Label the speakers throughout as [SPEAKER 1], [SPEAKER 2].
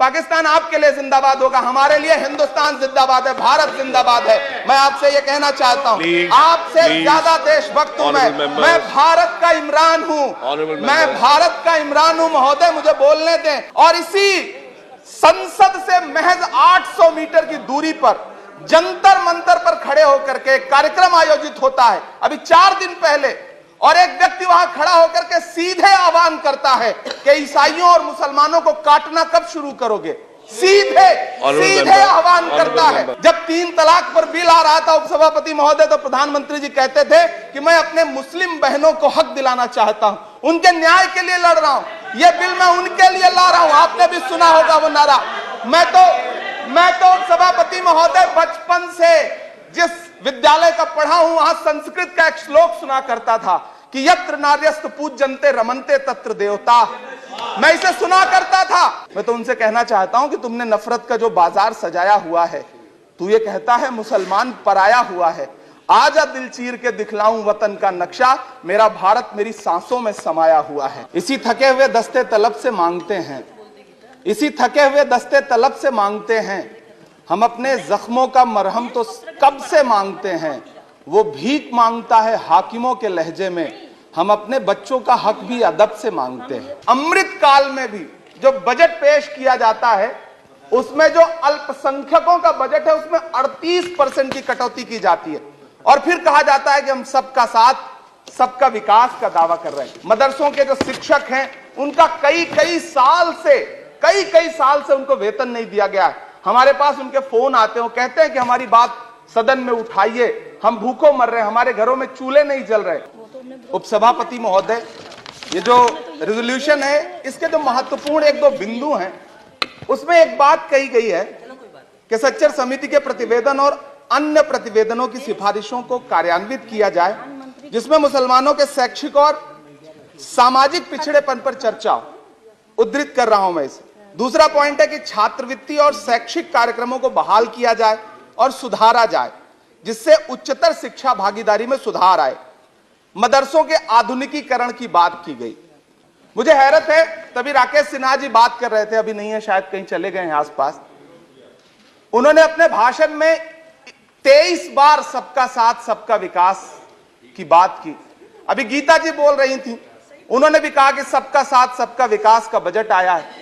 [SPEAKER 1] पाकिस्तान आपके लिए जिंदाबाद होगा, हमारे लिए हिंदुस्तान जिंदाबाद है, भारत जिंदाबाद है। मैं आपसे ये कहना चाहता हूँ, आपसे ज्यादा देशभक्त हूं मैं भारत का इमरान हूं, मैं भारत का इमरान हूं महोदय, मुझे बोलने दें। और इसी संसद से महज 800 मीटर की दूरी पर जंतर मंतर पर खड़े होकर के कार्यक्रम आयोजित होता है अभी 4 दिन पहले, और एक व्यक्ति वहां खड़ा होकर के सीधे आह्वान करता है कि ईसाइयों और मुसलमानों को काटना कब शुरू करोगे। सीधे आह्वान करता है। जब 3 तलाक पर बिल आ रहा था उपसभापति महोदय, तो प्रधानमंत्री जी कहते थे कि मैं अपने मुस्लिम बहनों को हक दिलाना चाहता हूं, उनके न्याय के लिए लड़ रहा हूं, यह बिल मैं उनके लिए ला रहा हूं। आपने भी सुना होगा वो नारा। मैं तो सभापति महोदय बचपन से जिस विद्यालय का पढ़ा हूं, वहां संस्कृत का एक श्लोक सुना करता था कि यत्र नार्यस्तु पूज्यन्ते रमन्ते तत्र देवता। मैं इसे सुना करता था। मैं तो उनसे कहना चाहता हूं कि तुमने नफरत का जो बाजार सजाया हुआ है, तू ये कहता है मुसलमान पराया हुआ है, आजा दिल चीर के दिखलाऊं वतन का नक्शा, मेरा भारत मेरी सांसों में समाया हुआ है। इसी थके हुए दस्ते तलब से मांगते हैं, इसी थके हुए दस्ते तलब से मांगते हैं, हम अपने जख्मों का मरहम तो कब से मांगते हैं, वो भीख मांगता है हाकिमों के लहजे में, हम अपने बच्चों का हक भी अदब से मांगते हैं। अमृत काल में भी जो बजट पेश किया जाता है, उसमें जो अल्पसंख्यकों का बजट है उसमें 38% की कटौती की जाती है, और फिर कहा जाता है कि हम सबका साथ सबका विकास का दावा कर रहे हैं। मदरसों के जो शिक्षक हैं उनका कई साल से उनको वेतन नहीं दिया गया है। हमारे पास उनके फोन आते हैं, वो कहते हैं कि हमारी बात सदन में उठाइए, हम भूखों मर रहे हैं, हमारे घरों में चूल्हे नहीं जल रहे। उपसभापति महोदय, ये जो रेजोल्यूशन है, इसके जो महत्वपूर्ण 1-2 बिंदु हैं, उसमें एक बात कही गई है कि सच्चर समिति के प्रतिवेदन और अन्य प्रतिवेदनों की सिफारिशों को कार्यान्वित किया जाए, जिसमें मुसलमानों के शैक्षिक और सामाजिक पिछड़ेपन पर चर्चा हो। उद्धृत कर रहा हूं मैं इसे। दूसरा पॉइंट है कि छात्रवृत्ति और शैक्षिक कार्यक्रमों को बहाल किया जाए और सुधारा जाए, जिससे उच्चतर शिक्षा भागीदारी में सुधार आए। मदरसों के आधुनिकीकरण की बात की गई। मुझे हैरत है, तभी राकेश सिन्हा जी बात कर रहे थे, अभी नहीं है शायद, कहीं चले गए हैं आसपास। उन्होंने अपने भाषण में 23 बार सबका साथ सबका विकास की बात की। अभी गीता जी बोल रही थी, उन्होंने भी कहा कि सबका साथ सबका विकास का बजट आया है,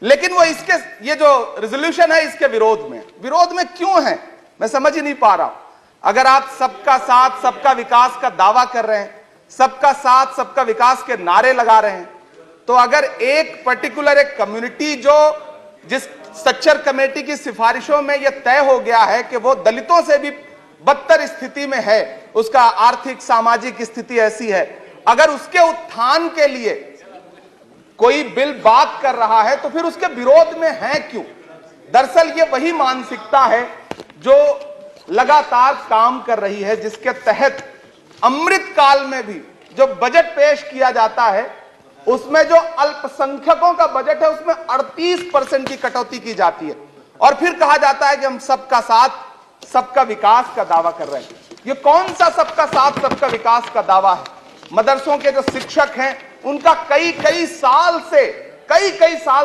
[SPEAKER 1] लेकिन वो इसके, ये जो रेजोल्यूशन है, इसके विरोध में क्यों है, मैं समझ ही नहीं पा रहा हूं। अगर आप सबका साथ सबका विकास का दावा कर रहे हैं, सबका साथ सबका विकास के नारे लगा रहे हैं, तो अगर एक पर्टिकुलर एक कम्युनिटी जो जिस सच्चर कमेटी की सिफारिशों में यह तय हो गया है कि वो दलितों से भी बदतर स्थिति में है, उसका आर्थिक सामाजिक स्थिति ऐसी है, अगर उसके उत्थान के लिए कोई बिल बात कर रहा है, तो फिर उसके विरोध में है क्यों? दरअसल ये वही मानसिकता है जो लगातार काम कर रही है, जिसके तहत अमृत काल में भी जो बजट पेश किया जाता है, उसमें जो अल्पसंख्यकों का बजट है उसमें 38% की कटौती की जाती है, और फिर कहा जाता है कि हम सबका साथ सबका विकास का दावा कर रहे हैं। ये कौन सा सबका साथ सबका विकास का दावा है? मदरसों के जो शिक्षक हैं उनका कई साल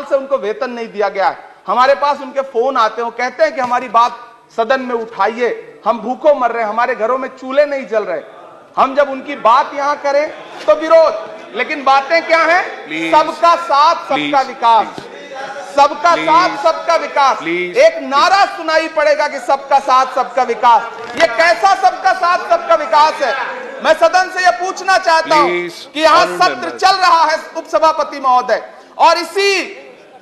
[SPEAKER 1] से उनको वेतन नहीं दिया गया है। हमारे पास उनके फोन आते हैं, वो कहते हैं कि हमारी बात सदन में उठाइए, हम भूखों मर रहे हैं, हमारे घरों में चूल्हे नहीं जल रहे। हम जब उनकी बात यहां करें तो विरोध, लेकिन बातें क्या हैं? सबका साथ सबका विकास, सबका साथ सबका विकास। एक नारा सुनाई पड़ेगा कि सबका साथ सबका विकास। ये कैसा सबका साथ सबका विकास है? मैं सदन से यह पूछना चाहता हूं कि यहां सत्र चल रहा है उपसभापति महोदय, और इसी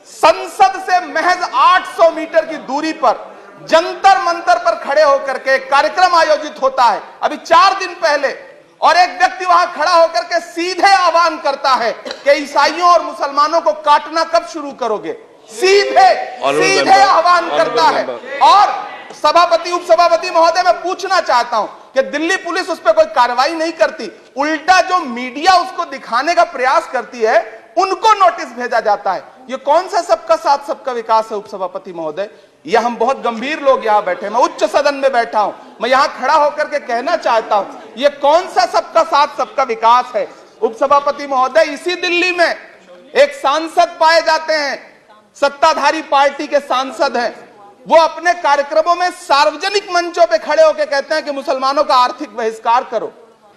[SPEAKER 1] संसद से महज 800 मीटर की दूरी पर जंतर मंतर पर खड़े होकर के कार्यक्रम आयोजित होता है अभी 4 दिन पहले, और एक व्यक्ति वहां खड़ा होकर के सीधे आह्वान करता है कि ईसाइयों और मुसलमानों को काटना कब शुरू करोगे। सीधे आह्वान करता है। और सभापति उपसभापति महोदय, मैं पूछना चाहता हूं कि दिल्ली पुलिस उस पर कोई कार्रवाई नहीं करती, उल्टा जो मीडिया उसको दिखाने का प्रयास करती है उनको नोटिस भेजा जाता है। ये कौन सा सबका साथ सबका विकास है उपसभापति महोदय? ये हम बहुत गंभीर लोग यहां बैठे, मैं उच्च सदन में बैठा हूं, मैं यहां खड़ा होकर के कहना चाहता हूं, ये कौन सा सबका साथ सबका विकास है? उपसभापति महोदय, इसी दिल्ली में एक सांसद पाए जाते हैं सत्ताधारी पार्टी के सांसद हैं, वो अपने कार्यक्रमों में सार्वजनिक मंचों पे खड़े होकर कहते हैं कि मुसलमानों का आर्थिक बहिष्कार करो।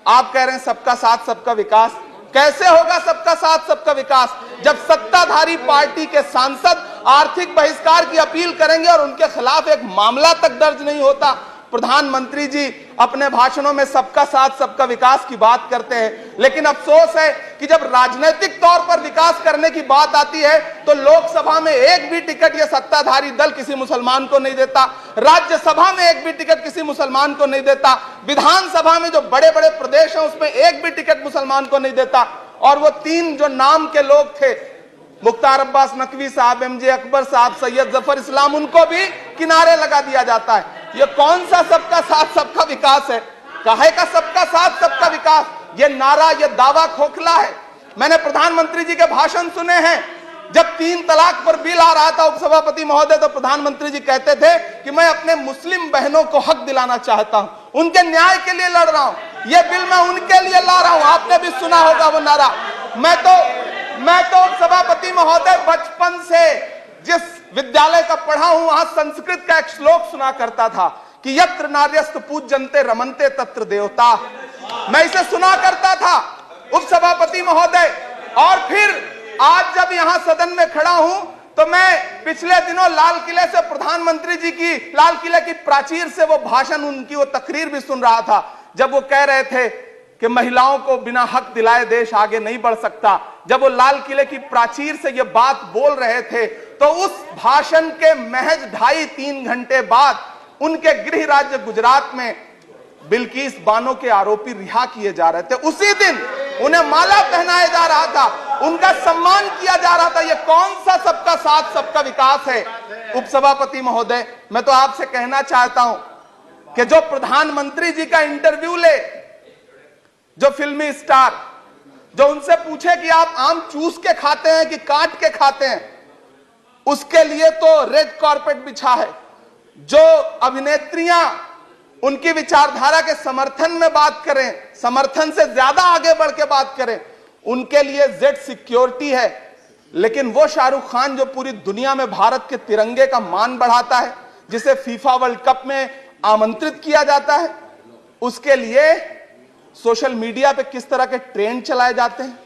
[SPEAKER 1] आप कह रहे हैं सबका साथ सबका विकास। कैसे होगा सबका साथ सबका विकास जब सत्ताधारी पार्टी के सांसद आर्थिक बहिष्कार की अपील करेंगे और उनके खिलाफ एक मामला तक दर्ज नहीं होता। प्रधानमंत्री जी अपने भाषणों में सबका साथ सबका विकास की बात करते हैं, लेकिन अफसोस है कि जब राजनीतिक तौर पर विकास करने की बात आती है तो लोकसभा में एक भी टिकट ये सत्ताधारी दल किसी मुसलमान को नहीं देता, राज्यसभा में एक भी टिकट किसी मुसलमान को नहीं देता, विधानसभा में जो बड़े बड़े प्रदेश हैं उसमें एक भी टिकट मुसलमान को नहीं देता। और वो तीन जो नाम के लोग थे, मुख्तार अब्बास नकवी साहब, एमजे अकबर साहब, सैयद जफर इस्लाम, उनको भी किनारे लगा दिया जाता है। ये कौन सा सबका साथ सबका विकास है? काहे का सबका साथ सबका विकास? ये नारा, ये दावा खोखला है। मैंने प्रधानमंत्री जी के भाषण सुने हैं। जब 3 तलाक पर बिल आ रहा था उपसभापति महोदय, तो प्रधानमंत्री जी कहते थे कि मैं अपने मुस्लिम बहनों को हक दिलाना चाहता हूं, उनके न्याय के लिए लड़ रहा हूं, ये बिल मैं उनके लिए ला रहा हूं। आपने भी सुना होगा वो नारा। मैं तो उपसभापति महोदय बचपन से जिस विद्यालय का पढ़ा हूं वहां संस्कृत का एक श्लोक सुना करता था कि यत्र नार्यस्तु पूज्यन्ते रमन्ते तत्र देवता। मैं इसे सुना करता था उपसभापति महोदय। और फिर आज जब यहां सदन में खड़ा हूं तो मैं पिछले दिनों लाल किले से प्रधानमंत्री जी की, लाल किले की प्राचीर से वो भाषण, उनकी वो तकरीर भी सुन रहा था, जब वो कह रहे थे कि महिलाओं को बिना हक दिलाए देश आगे नहीं बढ़ सकता। जब वो लाल किले की प्राचीर से ये बात बोल रहे थे तो उस भाषण के महज 2.5-3 घंटे बाद उनके गृह राज्य गुजरात में बिल्किस बानो के आरोपी रिहा किए जा रहे थे। उसी दिन उन्हें माला पहनाया जा रहा था, उनका सम्मान किया जा रहा था। ये कौन सा सबका साथ सबका विकास है? उपसभापति महोदय, मैं तो आपसे कहना चाहता हूं कि जो प्रधानमंत्री जी का इंटरव्यू ले, जो फिल्मी स्टार, जो उनसे पूछे कि आप आम चूस के खाते हैं कि काट के खाते हैं, उसके लिए तो रेड कारपेट बिछा है। जो अभिनेत्रियां उनकी विचारधारा के समर्थन में बात करें, समर्थन से ज्यादा आगे बढ़ के बात करें, उनके लिए जेड सिक्योरिटी है। लेकिन वो शाहरुख खान जो पूरी दुनिया में भारत के तिरंगे का मान बढ़ाता है, जिसे फीफा वर्ल्ड कप में आमंत्रित किया जाता है, उसके लिए सोशल मीडिया पे किस तरह के ट्रेंड चलाए जाते हैं?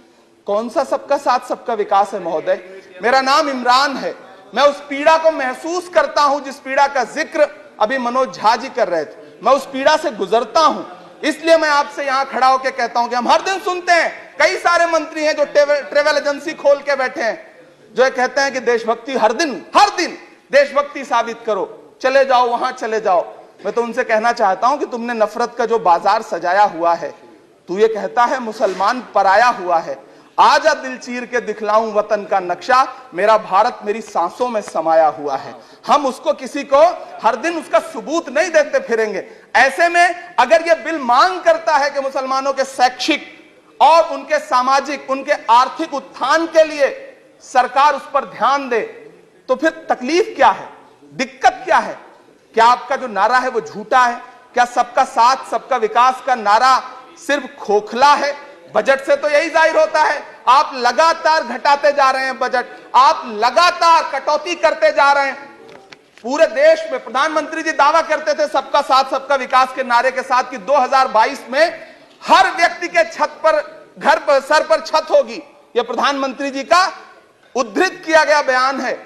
[SPEAKER 1] कौन सा सबका साथ सबका विकास है? महोदय, मेरा नाम इमरान है। मैं उस पीड़ा को महसूस करता हूं जिस पीड़ा का जिक्र अभी मनोज झा जी कर रहे थे। मैं उस पीड़ा से गुजरता हूं, इसलिए मैं आपसे यहां खड़ा होकर कहता हूं कि हम हर दिन सुनते हैं, कई सारे मंत्री हैं जो ट्रेवल एजेंसी खोल के बैठे हैं, जो कहते हैं कि देशभक्ति हर दिन देशभक्ति साबित करो, चले जाओ वहां चले जाओ। मैं तो उनसे कहना चाहता हूं कि तुमने नफरत का जो बाजार सजाया हुआ है, तू ये कहता है मुसलमान पराया हुआ है, आजा दिल चीर के दिखलाऊं वतन का नक्शा, मेरा भारत मेरी सांसों में समाया हुआ है। हम उसको किसी को हर दिन उसका सबूत नहीं देते फिरेंगे। ऐसे में अगर यह बिल मांग करता है कि मुसलमानों के शैक्षिक और उनके सामाजिक, उनके आर्थिक उत्थान के लिए सरकार उस पर ध्यान दे, तो फिर तकलीफ क्या है, दिक्कत क्या है? क्या आपका जो नारा है वो झूठा है? क्या सबका साथ सबका विकास का नारा सिर्फ खोखला है? बजट से तो यही जाहिर होता है, आप लगातार घटाते जा रहे हैं बजट, आप लगातार कटौती करते जा रहे हैं। पूरे देश में प्रधानमंत्री जी दावा करते थे सबका साथ सबका विकास के नारे के साथ कि 2022 में हर व्यक्ति के छत पर, घर पर, सर पर छत होगी। यह प्रधानमंत्री जी का उद्धृत किया गया बयान है।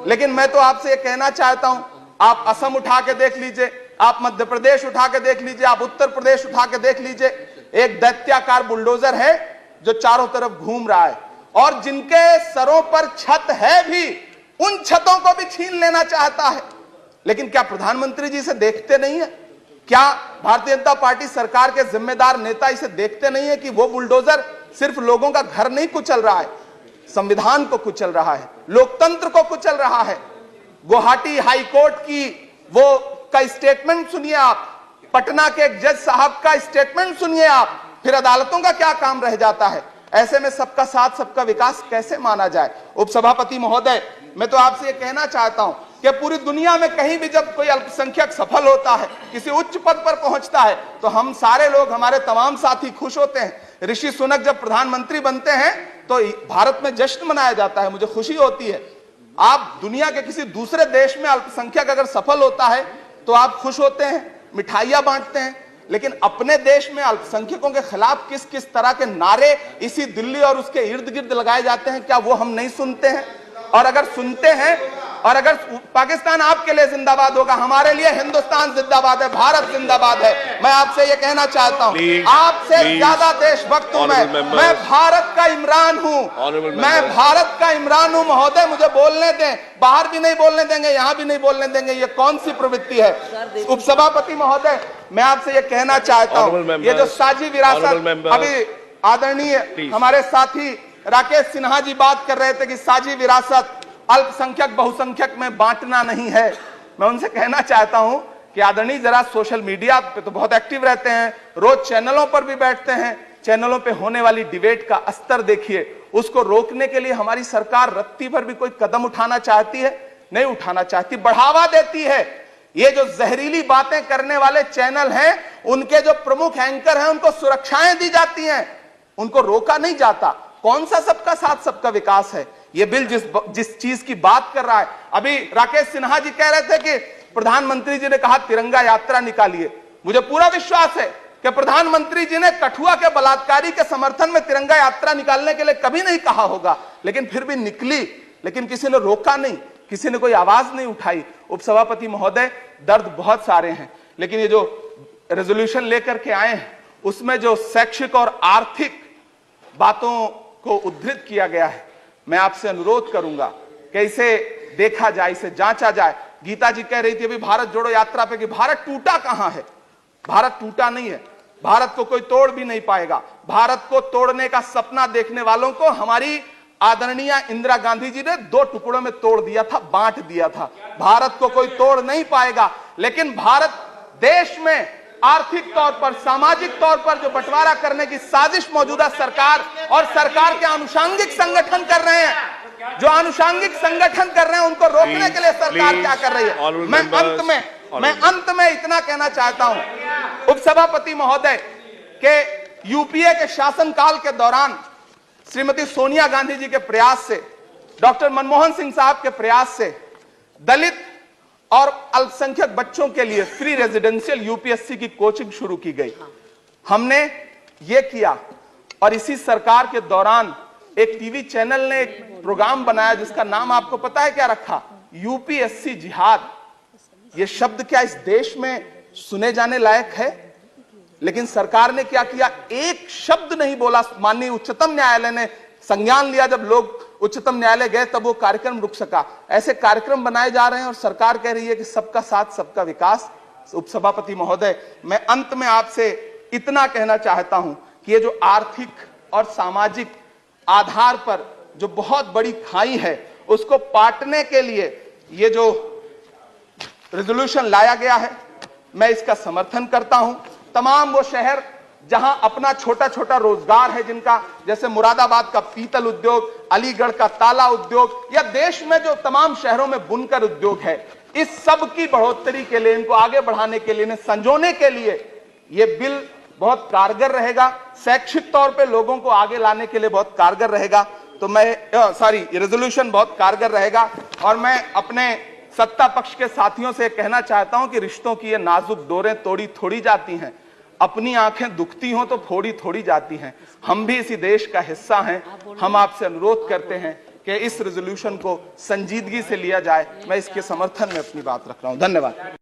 [SPEAKER 1] लेकिन मैं तो आपसे यह कहना चाहता हूं, आप असम उठा के देख लीजिए, आप मध्य प्रदेश उठा के देख लीजिए, आप उत्तर प्रदेश उठा के देख लीजिए, एक दैत्याकार बुलडोजर है जो चारों तरफ घूम रहा है, और जिनके सरों पर छत है भी, उन छतों को भी छीन लेना चाहता है। लेकिन क्या प्रधानमंत्री जी इसे देखते नहीं है? क्या भारतीय जनता पार्टी सरकार के जिम्मेदार नेता इसे देखते नहीं है कि वो बुलडोजर सिर्फ लोगों का घर नहीं कुचल रहा है, संविधान को कुचल रहा है, लोकतंत्र को कुचल रहा है। गुवाहाटी हाई कोर्ट की वो का स्टेटमेंट सुनिए आप, पटना के एक जज साहब का स्टेटमेंट सुनिए आप, फिर अदालतों का क्या काम रह जाता है? ऐसे में सबका साथ सबका विकास कैसे माना जाए? उपसभापति महोदय, मैं तो आपसे यह कहना चाहता हूं कि पूरी दुनिया में कहीं भी जब कोई अल्पसंख्यक सफल होता है, किसी उच्च पद पर पहुंचता है, तो हम सारे लोग, हमारे तमाम साथी खुश होते हैं। ऋषि सुनक जब प्रधानमंत्री बनते हैं तो भारत में जश्न मनाया जाता है, मुझे खुशी होती है। आप दुनिया के किसी दूसरे देश में अल्पसंख्यक अगर सफल होता है तो आप खुश होते हैं, मिठाइयां बांटते हैं, लेकिन अपने देश में अल्पसंख्यकों के खिलाफ किस किस तरह के नारे इसी दिल्ली और उसके इर्द गिर्द लगाए जाते हैं, क्या वो हम नहीं सुनते हैं? और अगर सुनते हैं, और अगर पाकिस्तान आपके लिए जिंदाबाद होगा, हमारे लिए हिंदुस्तान जिंदाबाद है, भारत जिंदाबाद है। मैं आपसे ये कहना चाहता हूं, आपसे ज्यादा देशभक्त हूं मैं भारत का इमरान हूं, मैं भारत का इमरान हूं। महोदय मुझे बोलने दें, बाहर भी नहीं बोलने देंगे, यहां भी नहीं बोलने देंगे, ये कौन सी प्रवृत्ति है? उपसभापति महोदय, मैं आपसे ये कहना चाहता हूं, ये जो साझी विरासत, अभी आदरणीय हमारे साथी राकेश सिन्हा जी बात कर रहे थे कि साझी विरासत अल्पसंख्यक बहुसंख्यक में बांटना नहीं है। मैं उनसे कहना चाहता हूं कि आदरणीय जरा सोशल मीडिया पे तो बहुत एक्टिव रहते हैं, रोज चैनलों पर भी बैठते हैं, चैनलों पे होने वाली डिबेट का स्तर देखिए, उसको रोकने के लिए हमारी सरकार रत्ती भर भी कोई कदम उठाना चाहती है? नहीं उठाना चाहती, बढ़ावा देती है। ये जो जहरीली बातें करने वाले चैनल हैं, उनके जो प्रमुख एंकर हैं, उनको सुरक्षाएं दी जाती हैं, उनको रोका नहीं जाता। कौन सा सबका साथ सबका विकास है? ये बिल जिस चीज की बात कर रहा है, अभी राकेश सिन्हा जी कह रहे थे कि प्रधानमंत्री जी ने कहा तिरंगा यात्रा निकालिए। मुझे पूरा विश्वास है कि प्रधानमंत्री जी ने कठुआ के बलात्कारी के समर्थन में तिरंगा यात्रा निकालने के लिए कभी नहीं कहा होगा, लेकिन फिर भी निकली, लेकिन किसी ने रोका नहीं, किसी ने कोई आवाज नहीं उठाई। उपसभापति महोदय, दर्द बहुत सारे हैं, लेकिन ये जो रेजोल्यूशन लेकर के आए हैं उसमें जो शैक्षिक और आर्थिक बातों को उद्धृत किया गया है, मैं आपसे अनुरोध करूंगा कि इसे देखा जाए, इसे जांचा जाए। गीता जी कह रही थी अभी भारत जोड़ो यात्रा पे कि भारत टूटा कहां है? भारत टूटा नहीं है, भारत को कोई तोड़ भी नहीं पाएगा। भारत को तोड़ने का सपना देखने वालों को हमारी आदरणीय इंदिरा गांधी जी ने 2 टुकड़ों में तोड़ दिया था, बांट दिया था। भारत को कोई तोड़ नहीं पाएगा, लेकिन भारत देश में आर्थिक तौर पर, सामाजिक तौर पर जो बंटवारा करने की साजिश मौजूदा सरकार और सरकार के आनुषंगिक संगठन कर रहे हैं, जो आनुषंगिक संगठन कर रहे हैं, उनको रोकने के लिए सरकार क्या कर रही है? मैं अंत में इतना कहना चाहता हूं उपसभापति महोदय के यूपीए के शासनकाल के दौरान श्रीमती सोनिया गांधी जी के प्रयास से, डॉक्टर मनमोहन सिंह साहब के प्रयास से दलित और अल्पसंख्यक बच्चों के लिए फ्री रेजिडेंशियल यूपीएससी की कोचिंग शुरू की गई। हमने ये किया, और इसी सरकार के दौरान एक टीवी चैनल ने एक प्रोग्राम बनाया जिसका नाम आपको पता है क्या रखा? यूपीएससी जिहाद। ये शब्द क्या इस देश में सुने जाने लायक है? लेकिन सरकार ने क्या किया? एक शब्द नहीं बोला। माननीय उच्चतम न्यायालय ने संज्ञान लिया, जब लोग उच्चतम न्यायालय गए तब वो कार्यक्रम रुक सका। ऐसे कार्यक्रम बनाए जा रहे हैं और सरकार कह रही है कि सबका साथ सबका विकास। उपसभापति महोदय, मैं अंत में आपसे इतना कहना चाहता हूं कि ये जो आर्थिक और सामाजिक आधार पर जो बहुत बड़ी खाई है, उसको पाटने के लिए ये जो रेजोल्यूशन लाया गया है, मैं इसका समर्थन करता हूं। तमाम वो शहर जहां अपना छोटा छोटा रोजगार है, जिनका, जैसे मुरादाबाद का पीतल उद्योग, अलीगढ़ का ताला उद्योग, या देश में जो तमाम शहरों में बुनकर उद्योग है, इस सब की बढ़ोतरी के लिए, इनको आगे बढ़ाने के लिए, संजोने के लिए ये बिल बहुत कारगर रहेगा। शैक्षिक तौर पे लोगों को आगे लाने के लिए बहुत कारगर रहेगा। तो मैं ये रेजोल्यूशन बहुत कारगर रहेगा। और मैं अपने सत्ता पक्ष के साथियों से कहना चाहता हूं कि रिश्तों की ये नाजुक डोरें तोड़ी थोड़ी जाती हैं, अपनी आंखें दुखती हों तो फोड़ी थोड़ी जाती हैं। हम भी इसी देश का हिस्सा हैं। हम आपसे अनुरोध करते हैं कि इस रेजोल्यूशन को संजीदगी से लिया जाए। मैं इसके समर्थन में अपनी बात रख रहा हूं। धन्यवाद।